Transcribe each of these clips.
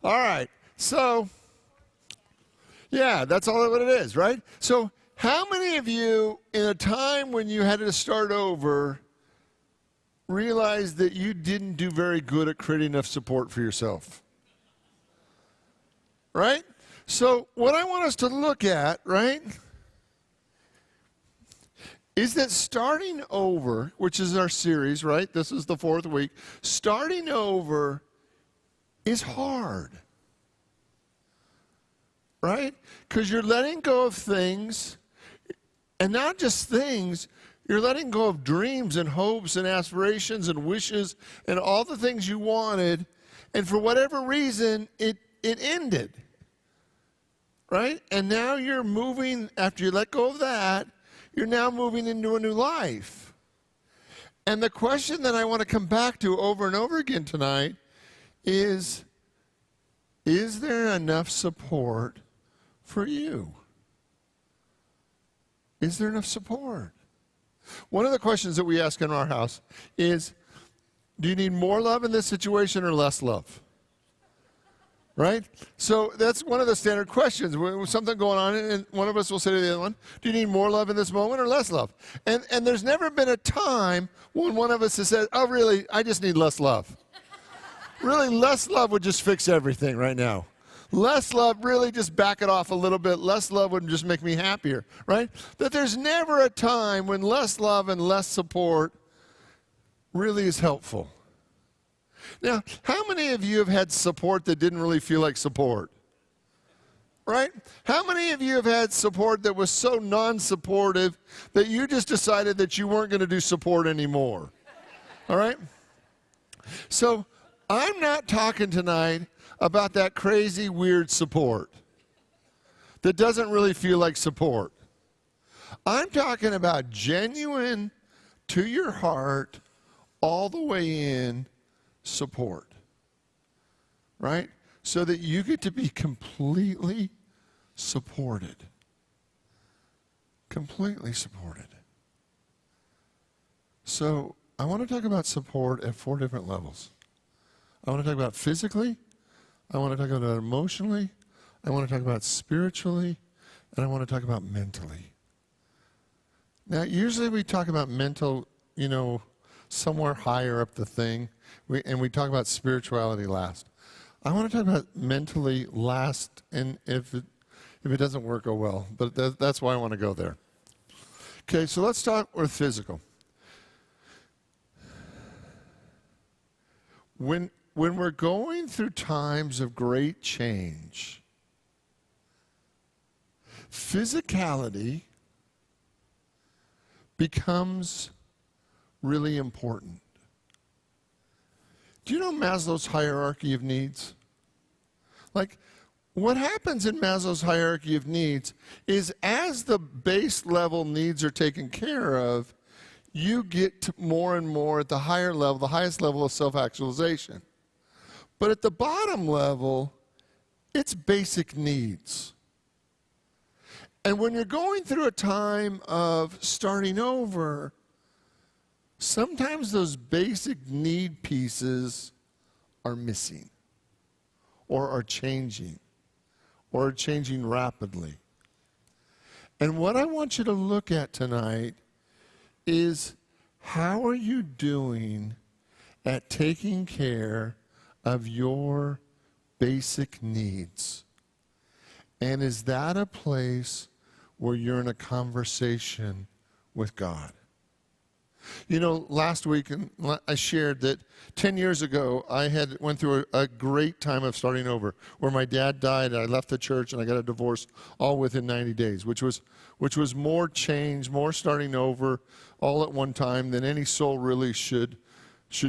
All right. So, yeah, that's all what it is, right? So, how many of you, in a time when you had to start over, realized that you didn't do very good at creating enough support for yourself? Right? So, what I want us to look at, right, is that starting over, which is our series, right? This is the 4th week. Starting over is hard. Right? Because you're letting go of things, and not just things, you're letting go of dreams and hopes and aspirations and wishes and all the things you wanted, and for whatever reason, it ended. Right? And now you're moving, after you let go of that, you're now moving into a new life. And the question that I want to come back to over and over again tonight is there enough support for you? Is there enough support? One of the questions that we ask in our house is, do you need more love in this situation or less love? Right? So that's one of the standard questions. When something going on, and one of us will say to the other one, do you need more love in this moment or less love? And there's never been a time when one of us has said, oh, really, I just need less love. Really, less love would just fix everything right now. Less love, really just back it off a little bit. Less love would just make me happier, right? That there's never a time when less love and less support really is helpful. Now, how many of you have had support that didn't really feel like support? Right? How many of you have had support that was so non-supportive that you just decided that you weren't going to do support anymore? All right? So, I'm not talking tonight about that crazy, weird support that doesn't really feel like support. I'm talking about genuine, to your heart, all the way in support. Right? So that you get to be completely supported. Completely supported. So, I want to talk about support at 4 different levels. I want to talk about physically, I want to talk about emotionally, I want to talk about spiritually, and I want to talk about mentally. Now, usually we talk about mental, somewhere higher up the thing, and we talk about spirituality last. I want to talk about mentally last, and if it doesn't work, oh well, but that's why I want to go there. Okay, so let's start with physical. When we're going through times of great change, physicality becomes really important. Do you know Maslow's hierarchy of needs? Like, what happens in Maslow's hierarchy of needs is as the base level needs are taken care of, you get to more and more at the higher level, the highest level of self-actualization. But at the bottom level, it's basic needs. And when you're going through a time of starting over, sometimes those basic need pieces are missing, or are changing rapidly. And what I want you to look at tonight is, how are you doing at taking care of your basic needs? And is that a place where you're in a conversation with God? Last week I shared that 10 years ago I went through a great time of starting over, where my dad died, I left the church, and I got a divorce all within 90 days, which was more change, more starting over, all at one time than any soul really should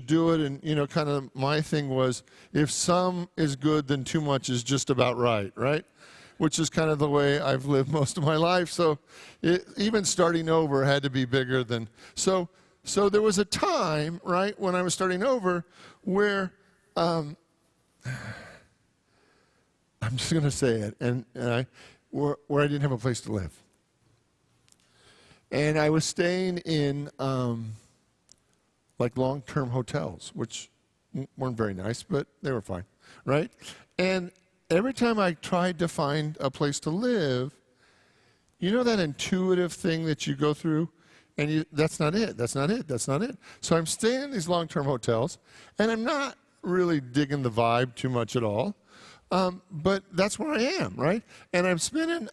do it. And kind of my thing was, if some is good, then too much is just about right? Which is kind of the way I've lived most of my life. So even starting over had to be bigger than so there was a time, right, when I was starting over where, I'm just going to say it, where I didn't have a place to live. And I was staying in like long-term hotels, which weren't very nice, but they were fine. right? And every time I tried to find a place to live, you know that intuitive thing that you go through, and that's not it, that's not it, that's not it. So I'm staying in these long-term hotels, and I'm not really digging the vibe too much at all, but that's where I am, right? And I'm spending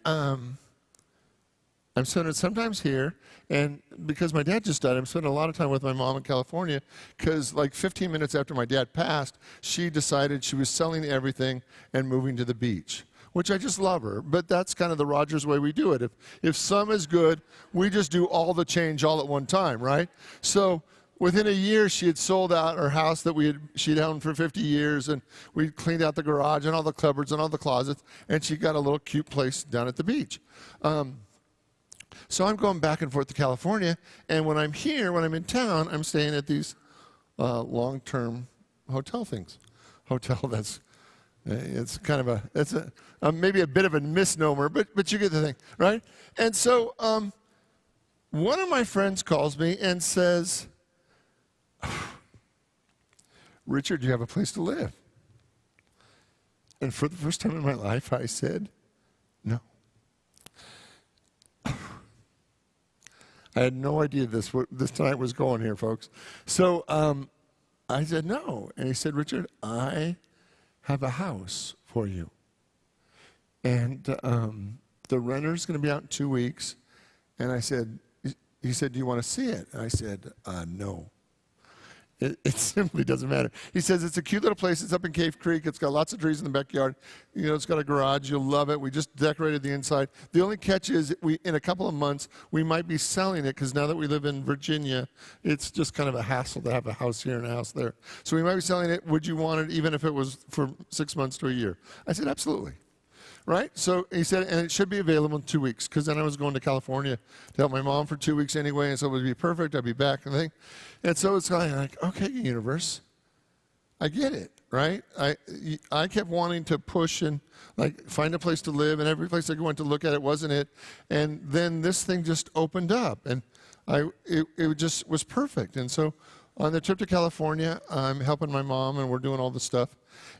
sometimes here, and because my dad just died, I'm spending a lot of time with my mom in California, because like 15 minutes after my dad passed, she decided she was selling everything and moving to the beach, which I just love her. But that's kind of the Rogers way we do it. If some is good, we just do all the change all at one time, right? So within a year, she had sold out her house that she'd owned for 50 years, and we cleaned out the garage and all the cupboards and all the closets, and she got a little cute place down at the beach. So I'm going back and forth to California, and when I'm here, when I'm in town, I'm staying at these long-term hotel things. Hotel, it's kind of it's maybe a bit of a misnomer, but you get the thing, right? And so one of my friends calls me and says, Richard, do you have a place to live? And for the first time in my life, I said, no. I had no idea this tonight was going here, folks. So I said no. And he said, Richard, I have a house for you. And the renter's going to be out in 2 weeks. And he said, do you want to see it? And I said, no. It simply doesn't matter. He says, it's a cute little place. It's up in Cave Creek. It's got lots of trees in the backyard. You know, it's got a garage. You'll love it. We just decorated the inside. The only catch is in a couple of months, we might be selling it because now that we live in Virginia, it's just kind of a hassle to have a house here and a house there. So we might be selling it. Would you want it even if it was for 6 months to a year? I said, absolutely. Right? So he said, and it should be available in 2 weeks, because then I was going to California to help my mom for 2 weeks anyway, and so it would be perfect. I'd be back and thing. And so it's kind of like, okay, universe, I get it, right? I kept wanting to push and like find a place to live, and every place I went to look at it wasn't it. And then this thing just opened up, and it just was perfect. And so on the trip to California, I'm helping my mom, and we're doing all this stuff.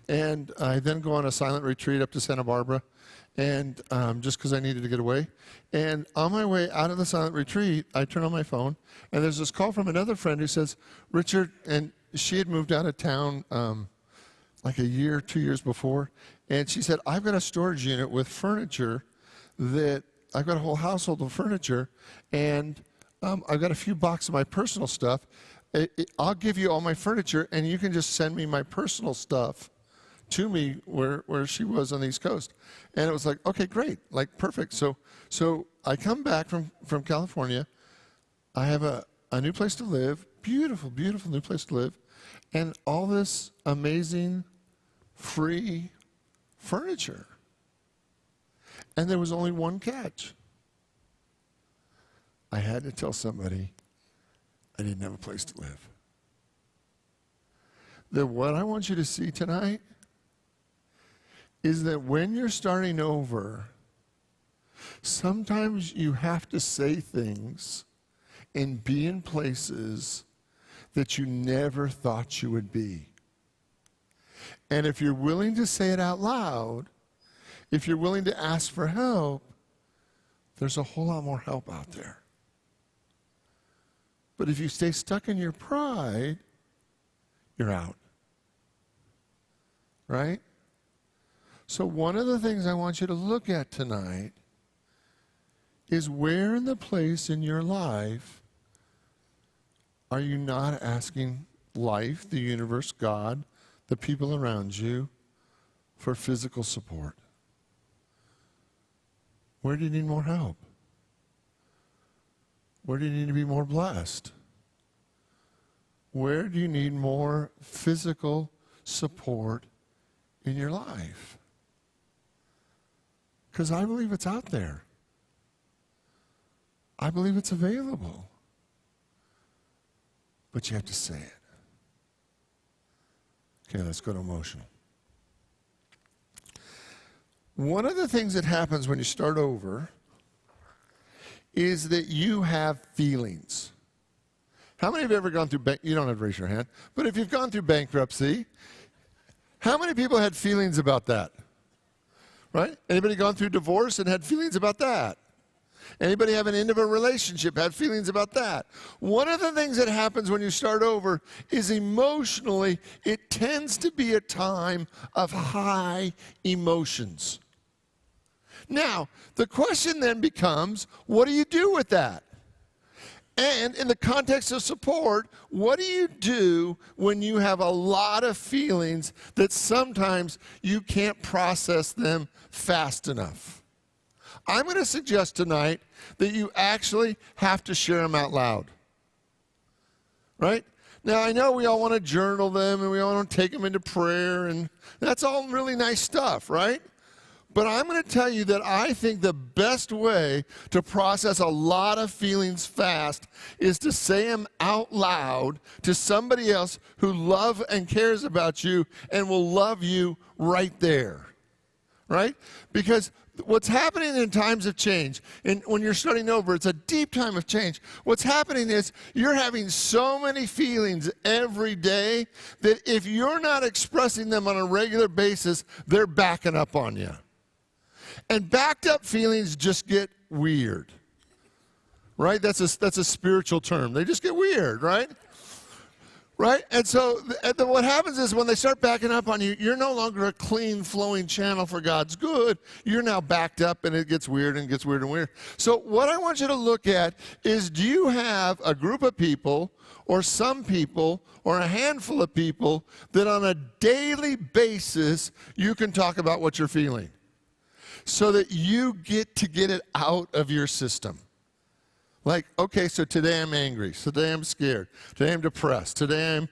And I then go on a silent retreat up to Santa Barbara, and just because I needed to get away. And on my way out of the silent retreat, I turn on my phone, and there's this call from another friend who says, Richard, and she had moved out of town like a year, 2 years before, and she said, I've got a storage unit with furniture that, I've got a whole household of furniture, and I've got a few boxes of my personal stuff. I'll give you all my furniture, and you can just send me my personal stuff to me where she was on the East Coast. And it was like, okay, great, like perfect. So I come back from California. I have a new place to live, beautiful, beautiful new place to live, and all this amazing free furniture. And there was only one catch. I had to tell somebody I didn't have a place to live. That what I want you to see tonight is that when you're starting over, sometimes you have to say things and be in places that you never thought you would be. And if you're willing to say it out loud, if you're willing to ask for help, there's a whole lot more help out there. But if you stay stuck in your pride, you're out. Right? So one of the things I want you to look at tonight is where in the place in your life are you not asking life, the universe, God, the people around you for physical support? Where do you need more help? Where do you need to be more blessed? Where do you need more physical support in your life? Because I believe it's out there. I believe it's available. But you have to say it. Okay, let's go to emotional. One of the things that happens when you start over is that you have feelings. How many have ever gone through, you don't have to raise your hand, but if you've gone through bankruptcy, How many people had feelings about that? Right? Anybody gone through divorce and had feelings about that? Anybody have an end of a relationship, had feelings about that? One of the things that happens when you start over is emotionally, it tends to be a time of high emotions. Now, the question then becomes, what do you do with that? And in the context of support, what do you do when you have a lot of feelings that sometimes you can't process them fast enough? I'm going to suggest tonight that you actually have to share them out loud. Right? Now, I know we all want to journal them and we all want to take them into prayer, and that's all really nice stuff, right? But I'm going to tell you that I think the best way to process a lot of feelings fast is to say them out loud to somebody else who loves and cares about you and will love you right there. Right? Because what's happening in times of change, and when you're starting over, it's a deep time of change. What's happening is you're having so many feelings every day that if you're not expressing them on a regular basis, they're backing up on you. And backed up feelings just get weird. Right? That's a spiritual term. They just get weird, right? Right? And so what happens is when they start backing up on you, you're no longer a clean flowing channel for God's good. You're now backed up, and it gets weird and gets weird and weird. So what I want you to look at is, do you have a group of people or some people or a handful of people that on a daily basis you can talk about what you're feeling so that you get to get it out of your system? Like, okay, so today I'm angry. Today I'm scared. Today I'm depressed. Today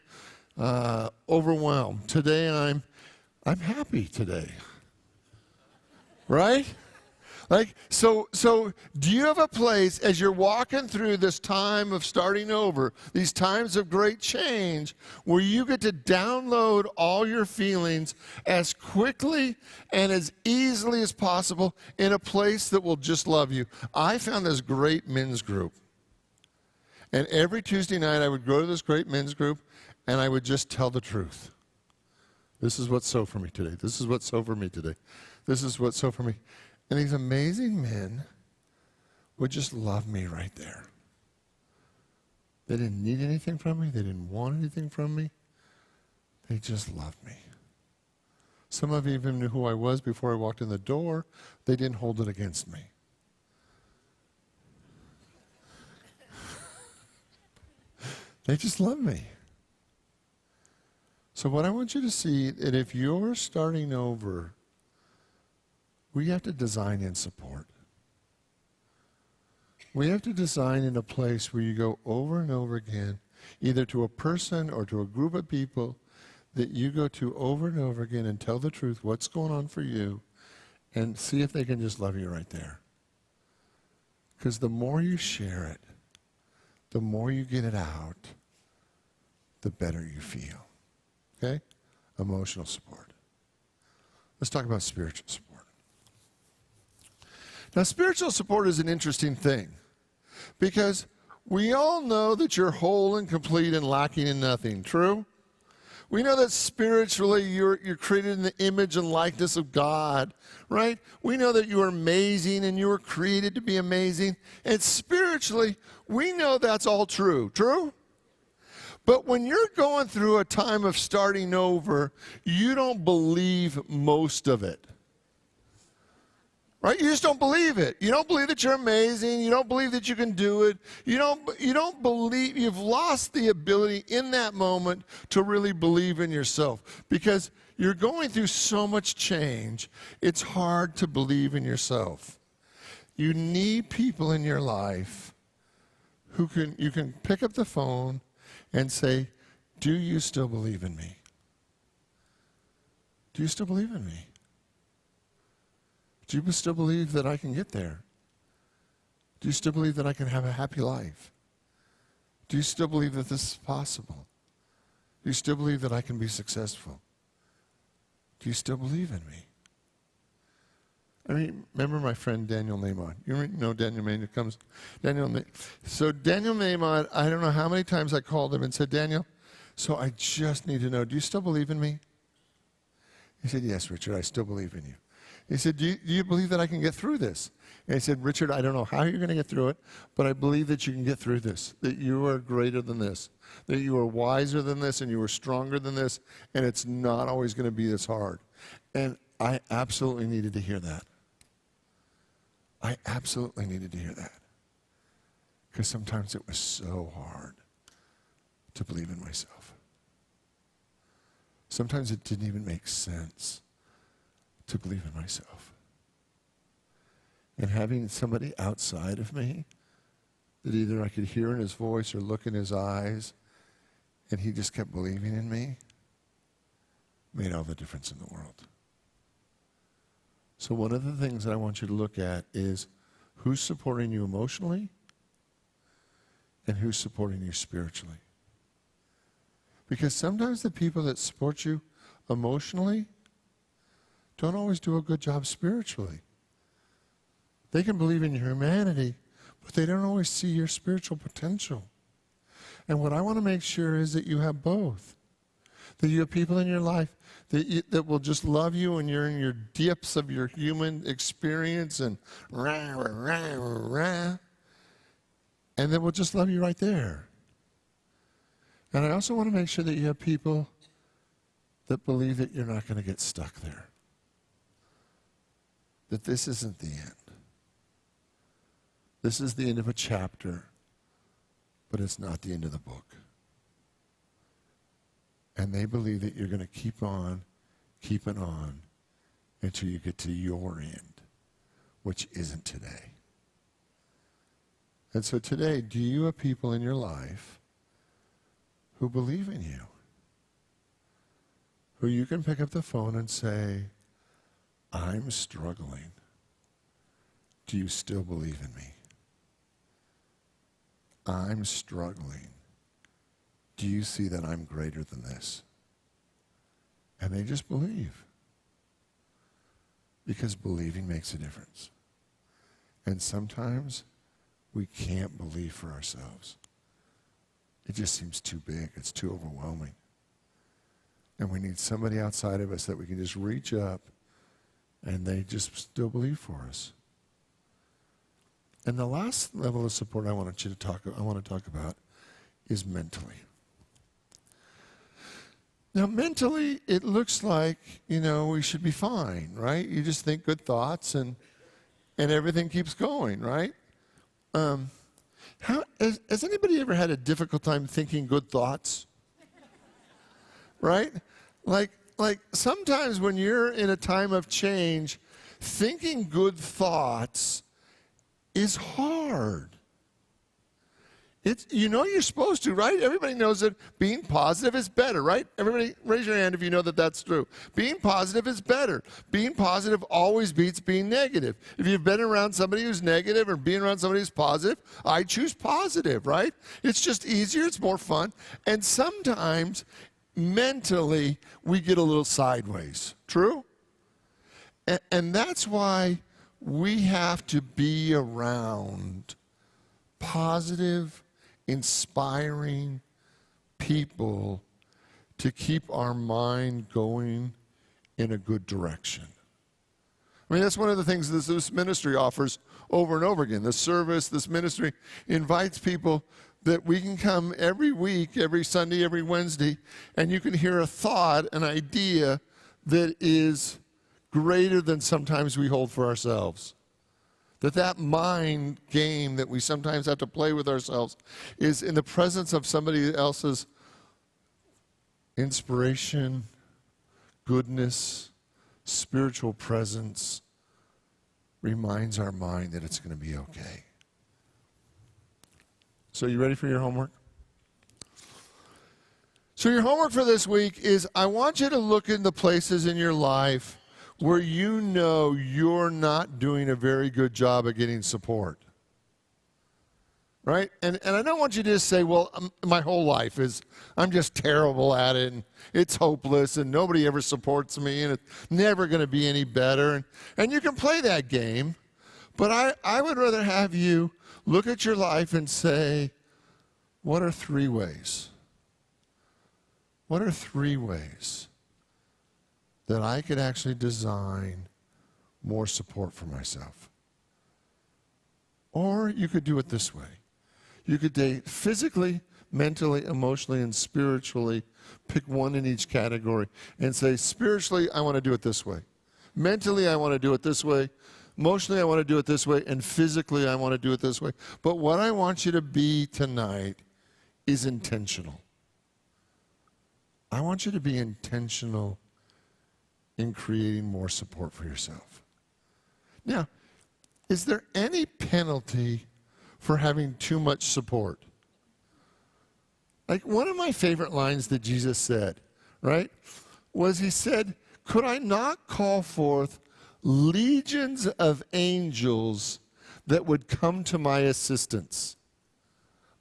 I'm overwhelmed. Today I'm happy today. Right? Like, so do you have a place as you're walking through this time of starting over, these times of great change, where you get to download all your feelings as quickly and as easily as possible in a place that will just love you? I found this great men's group. And every Tuesday night I would go to this great men's group and I would just tell the truth. This is what's so for me today. This is what's so for me today. This is what's so for me. And these amazing men would just love me right there. They didn't need anything from me. They didn't want anything from me. They just loved me. Some of you even knew who I was before I walked in the door. They didn't hold it against me. They just love me. So what I want you to see, that if you're starting over, we have to design in support. We have to design in a place where you go over and over again, either to a person or to a group of people that you go to over and over again and tell the truth, what's going on for you, and see if they can just love you right there. Because the more you share it, the more you get it out, the better you feel. Okay? Emotional support. Let's talk about spiritual support. Now, spiritual support is an interesting thing because we all know that you're whole and complete and lacking in nothing. True? We know that spiritually you're created in the image and likeness of God, right? We know that you are amazing and you were created to be amazing. And spiritually, we know that's all true. True? But when you're going through a time of starting over, you don't believe most of it. Right? You just don't believe it. You don't believe that you're amazing. You don't believe that you can do it. You don't believe, you've lost the ability in that moment to really believe in yourself because you're going through so much change. It's hard to believe in yourself. You need people in your life who you can pick up the phone and say, do you still believe in me? Do you still believe in me? Do you still believe that I can get there? Do you still believe that I can have a happy life? Do you still believe that this is possible? Do you still believe that I can be successful? Do you still believe in me? I mean, remember my friend Daniel Nahmod. You know Daniel Nahmod. So Daniel Nahmod, I don't know how many times I called him and said, Daniel, so I just need to know, do you still believe in me? He said, yes, Richard, I still believe in you. He said, do you believe that I can get through this? And he said, Richard, I don't know how you're going to get through it, but I believe that you can get through this, that you are greater than this, that you are wiser than this, and you are stronger than this, and it's not always going to be this hard. And I absolutely needed to hear that. I absolutely needed to hear that. Because sometimes it was so hard to believe in myself. Sometimes it didn't even make sense to believe in myself. And having somebody outside of me that either I could hear in his voice or look in his eyes, and he just kept believing in me, made all the difference in the world. So one of the things that I want you to look at is who's supporting you emotionally and who's supporting you spiritually. Because sometimes the people that support you emotionally don't always do a good job spiritually. They can believe in your humanity, but they don't always see your spiritual potential. And what I want to make sure is that you have both. That you have people in your life that will just love you when you're in your depths of your human experience and rah, rah, rah, rah, and that will just love you right there. And I also want to make sure that you have people that believe that you're not going to get stuck there. That this isn't the end. This is the end of a chapter, but it's not the end of the book. And they believe that you're going to keep on, keeping on, until you get to your end, which isn't today. And so today, do you have people in your life who believe in you? Who you can pick up the phone and say, I'm struggling. Do you still believe in me? I'm struggling. Do you see that I'm greater than this? And they just believe. Because believing makes a difference. And sometimes we can't believe for ourselves. It just seems too big. It's too overwhelming. And we need somebody outside of us that we can just reach up and they just still believe for us. And the last level of support I want to talk about is mentally. Now, mentally, it looks like, we should be fine, right? You just think good thoughts and everything keeps going, right? Has anybody ever had a difficult time thinking good thoughts? Right? Like sometimes when you're in a time of change, thinking good thoughts is hard. You're supposed to, right? Everybody knows that being positive is better, right? Everybody raise your hand if you know that that's true. Being positive is better. Being positive always beats being negative. If you've been around somebody who's negative or being around somebody who's positive, I choose positive, right? It's just easier, it's more fun. And sometimes, mentally, we get a little sideways. True? And that's why we have to be around positive, inspiring people to keep our mind going in a good direction. I mean, that's one of the things this ministry offers over and over again. This service, this ministry invites people that we can come every week, every Sunday, every Wednesday, and you can hear a thought, an idea that is greater than sometimes we hold for ourselves. That mind game that we sometimes have to play with ourselves is in the presence of somebody else's inspiration, goodness, spiritual presence, reminds our mind that it's going to be okay. So you ready for your homework? So your homework for this week is I want you to look in the places in your life where you know you're not doing a very good job at getting support. Right? And I don't want you to just say, well, my whole life I'm just terrible at it, and it's hopeless, and nobody ever supports me, and it's never going to be any better. And you can play that game, but I would rather have you look at your life and say, what are 3 ways? What are 3 ways that I could actually design more support for myself. Or you could do it this way. You could date physically, mentally, emotionally, and spiritually. Pick one in each category and say, spiritually, I want to do it this way. Mentally, I want to do it this way. Emotionally, I want to do it this way. And physically, I want to do it this way. But what I want you to be tonight is intentional. I want you to be intentional in creating more support for yourself. Now, is there any penalty for having too much support? Like one of my favorite lines that Jesus said, right, was he said, could I not call forth legions of angels that would come to my assistance?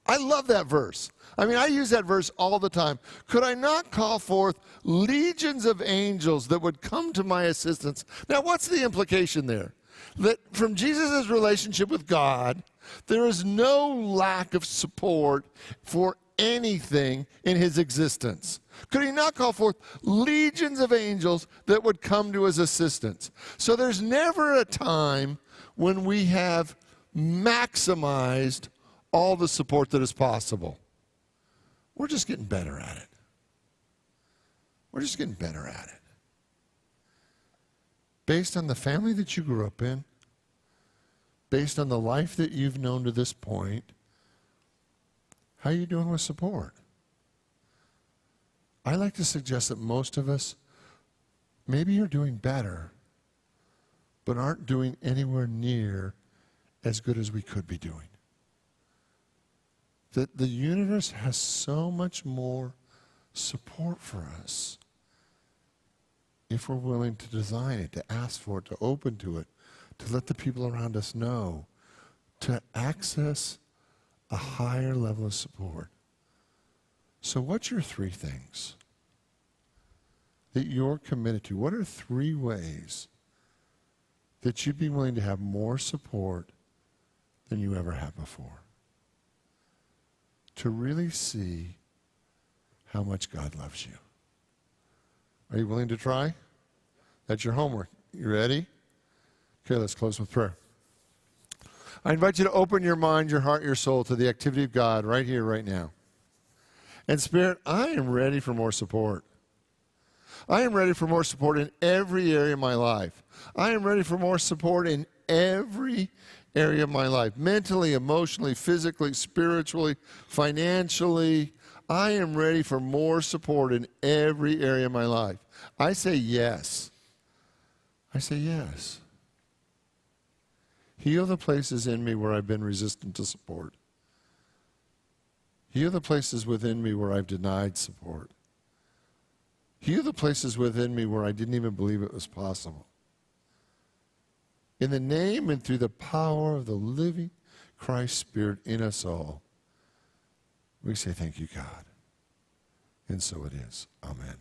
I love that verse. I mean, I use that verse all the time. Could I not call forth legions of angels that would come to my assistance? Now, what's the implication there? That from Jesus' relationship with God, there is no lack of support for anything in his existence. Could he not call forth legions of angels that would come to his assistance? So there's never a time when we have maximized all the support that is possible. We're just getting better at it. We're just getting better at it. Based on the family that you grew up in, based on the life that you've known to this point, how are you doing with support? I like to suggest that most of us, maybe you're doing better, but aren't doing anywhere near as good as we could be doing. That the universe has so much more support for us if we're willing to design it, to ask for it, to open to it, to let the people around us know, to access a higher level of support. So what's your 3 things that you're committed to? What are 3 ways that you'd be willing to have more support than you ever have before? To really see how much God loves you. Are you willing to try? That's your homework. You ready? Okay, let's close with prayer. I invite you to open your mind, your heart, your soul to the activity of God right here, right now. And Spirit, I am ready for more support. I am ready for more support in every area of my life. I am ready for more support in every area of my life. Mentally, emotionally, physically, spiritually, financially. I am ready for more support in every area of my life. I say yes. I say yes. Heal the places in me where I've been resistant to support. Heal the places within me where I've denied support. Heal the places within me where I didn't even believe it was possible. In the name and through the power of the living Christ Spirit in us all, we say thank you, God. And so it is. Amen.